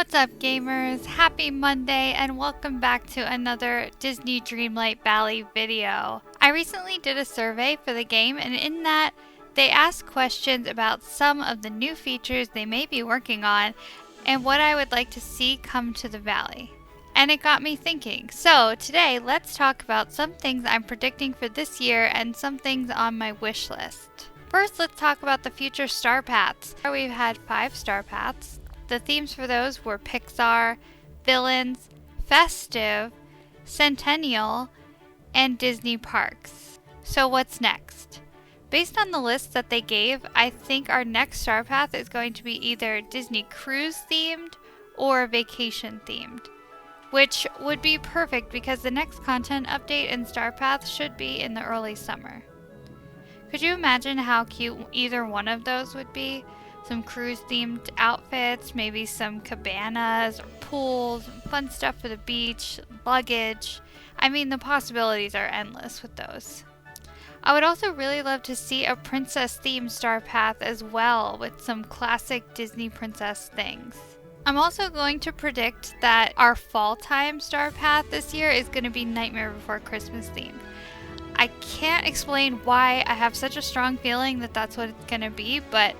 What's up, gamers? Happy Monday and welcome back to another Disney Dreamlight Valley video. I recently did a survey for the game, and in that they asked questions about some of the new features they may be working on and what I would like to see come to the valley. And it got me thinking. So today let's talk about some things I'm predicting for this year and some things on my wish list. First, let's talk about the future star paths. We've had 5 star paths. The themes for those were Pixar, Villains, Festive, Centennial, and Disney Parks. So what's next? Based on the list that they gave, I think our next star path is going to be either Disney Cruise themed or vacation themed, which would be perfect because the next content update in star path should be in the early summer. Could you imagine how cute either one of those would be? Some cruise-themed outfits, maybe some cabanas or pools, fun stuff for the beach, luggage. I mean, the possibilities are endless with those. I would also really love to see a princess-themed star path as well, with some classic Disney princess things. I'm also going to predict that our fall-time star path this year is going to be Nightmare Before Christmas themed. I can't explain why I have such a strong feeling that that's what it's going to be, but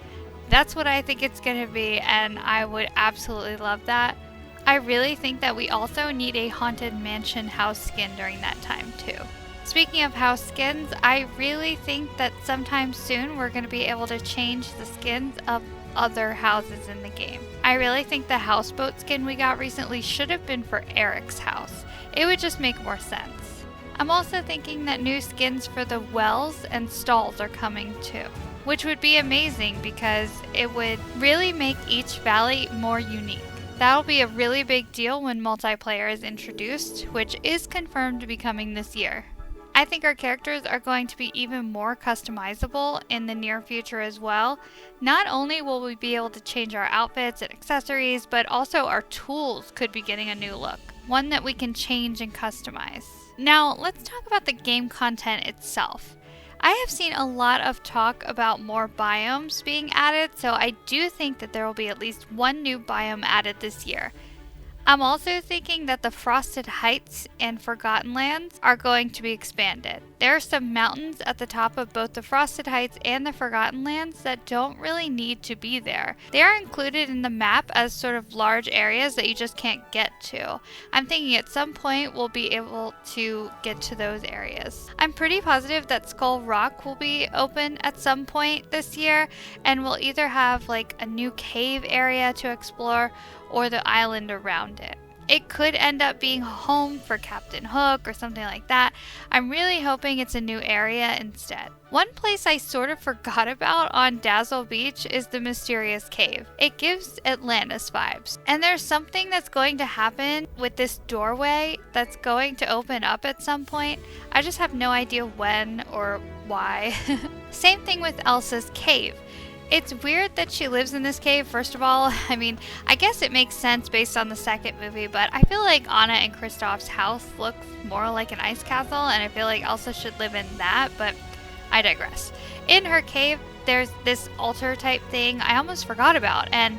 that's what I think it's going to be, and I would absolutely love that. I really think that we also need a Haunted Mansion house skin during that time too. Speaking of house skins, I really think that sometime soon we're going to be able to change the skins of other houses in the game. I really think the houseboat skin we got recently should have been for Eric's house. It would just make more sense. I'm also thinking that new skins for the wells and stalls are coming too, which would be amazing because it would really make each valley more unique. That'll be a really big deal when multiplayer is introduced, which is confirmed to be coming this year. I think our characters are going to be even more customizable in the near future as well. Not only will we be able to change our outfits and accessories, but also our tools could be getting a new look, one that we can change and customize. Now, let's talk about the game content itself. I have seen a lot of talk about more biomes being added, so I do think that there will be at least one new biome added this year. I'm also thinking that the Frosted Heights and Forgotten Lands are going to be expanded. There are some mountains at the top of both the Frosted Heights and the Forgotten Lands that don't really need to be there. They are included in the map as sort of large areas that you just can't get to. I'm thinking at some point we'll be able to get to those areas. I'm pretty positive that Skull Rock will be open at some point this year, and we'll either have like a new cave area to explore or the island around it. It could end up being home for Captain Hook or something like that. I'm really hoping it's a new area instead. One place I sort of forgot about on Dazzle Beach is the Mysterious Cave. It gives Atlantis vibes. And there's something that's going to happen with this doorway that's going to open up at some point. I just have no idea when or why. Same thing with Elsa's Cave. It's weird that she lives in this cave, first of all. I mean, I guess it makes sense based on the second movie, but I feel like Anna and Kristoff's house looks more like an ice castle, and I feel like Elsa should live in that, but I digress. In her cave, there's this altar type thing I almost forgot about, and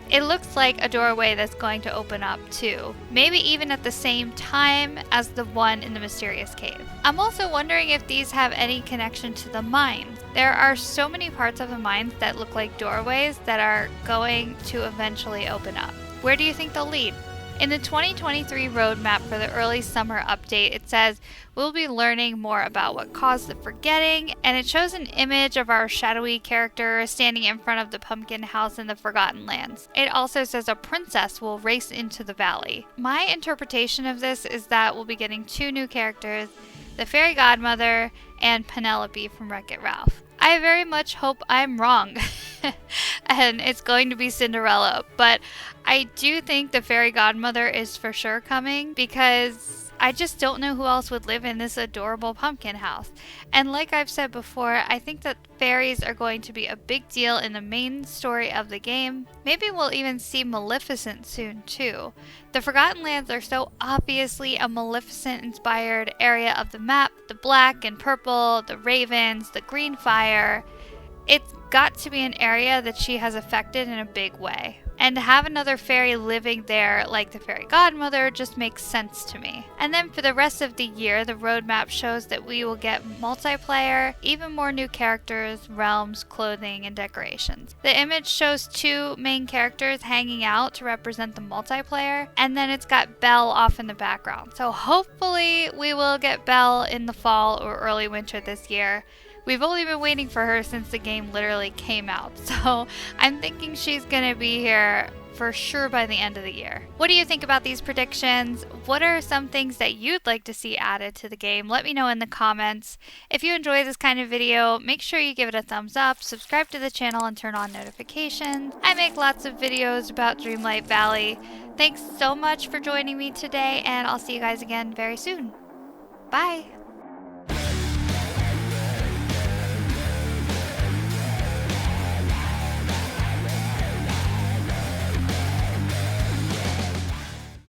it looks like a doorway that's going to open up too. Maybe even at the same time as the one in the Mysterious Cave. I'm also wondering if these have any connection to the mines. There are so many parts of the mines that look like doorways that are going to eventually open up. Where do you think they'll lead? In the 2023 roadmap for the early summer update, it says we'll be learning more about what caused the forgetting, and it shows an image of our shadowy character standing in front of the pumpkin house in the Forgotten Lands. It also says a princess will race into the valley. My interpretation of this is that we'll be getting 2 new characters, the fairy godmother and Penelope from Wreck-It Ralph. I very much hope I'm wrong and it's going to be Cinderella, but I do think the fairy godmother is for sure coming because I just don't know who else would live in this adorable pumpkin house. And like I've said before, I think that fairies are going to be a big deal in the main story of the game. Maybe we'll even see Maleficent soon too. The Forgotten Lands are so obviously a Maleficent-inspired area of the map. The black and purple, the ravens, the green fire. It's got to be an area that she has affected in a big way. And to have another fairy living there, like the fairy godmother, just makes sense to me. And then for the rest of the year, the roadmap shows that we will get multiplayer, even more new characters, realms, clothing, and decorations. The image shows 2 main characters hanging out to represent the multiplayer, and then it's got Belle off in the background. So hopefully we will get Belle in the fall or early winter this year. We've only been waiting for her since the game literally came out, so I'm thinking she's gonna be here for sure by the end of the year. What do you think about these predictions? What are some things that you'd like to see added to the game? Let me know in the comments. If you enjoy this kind of video, make sure you give it a thumbs up, subscribe to the channel, and turn on notifications. I make lots of videos about Dreamlight Valley. Thanks so much for joining me today, and I'll see you guys again very soon. Bye!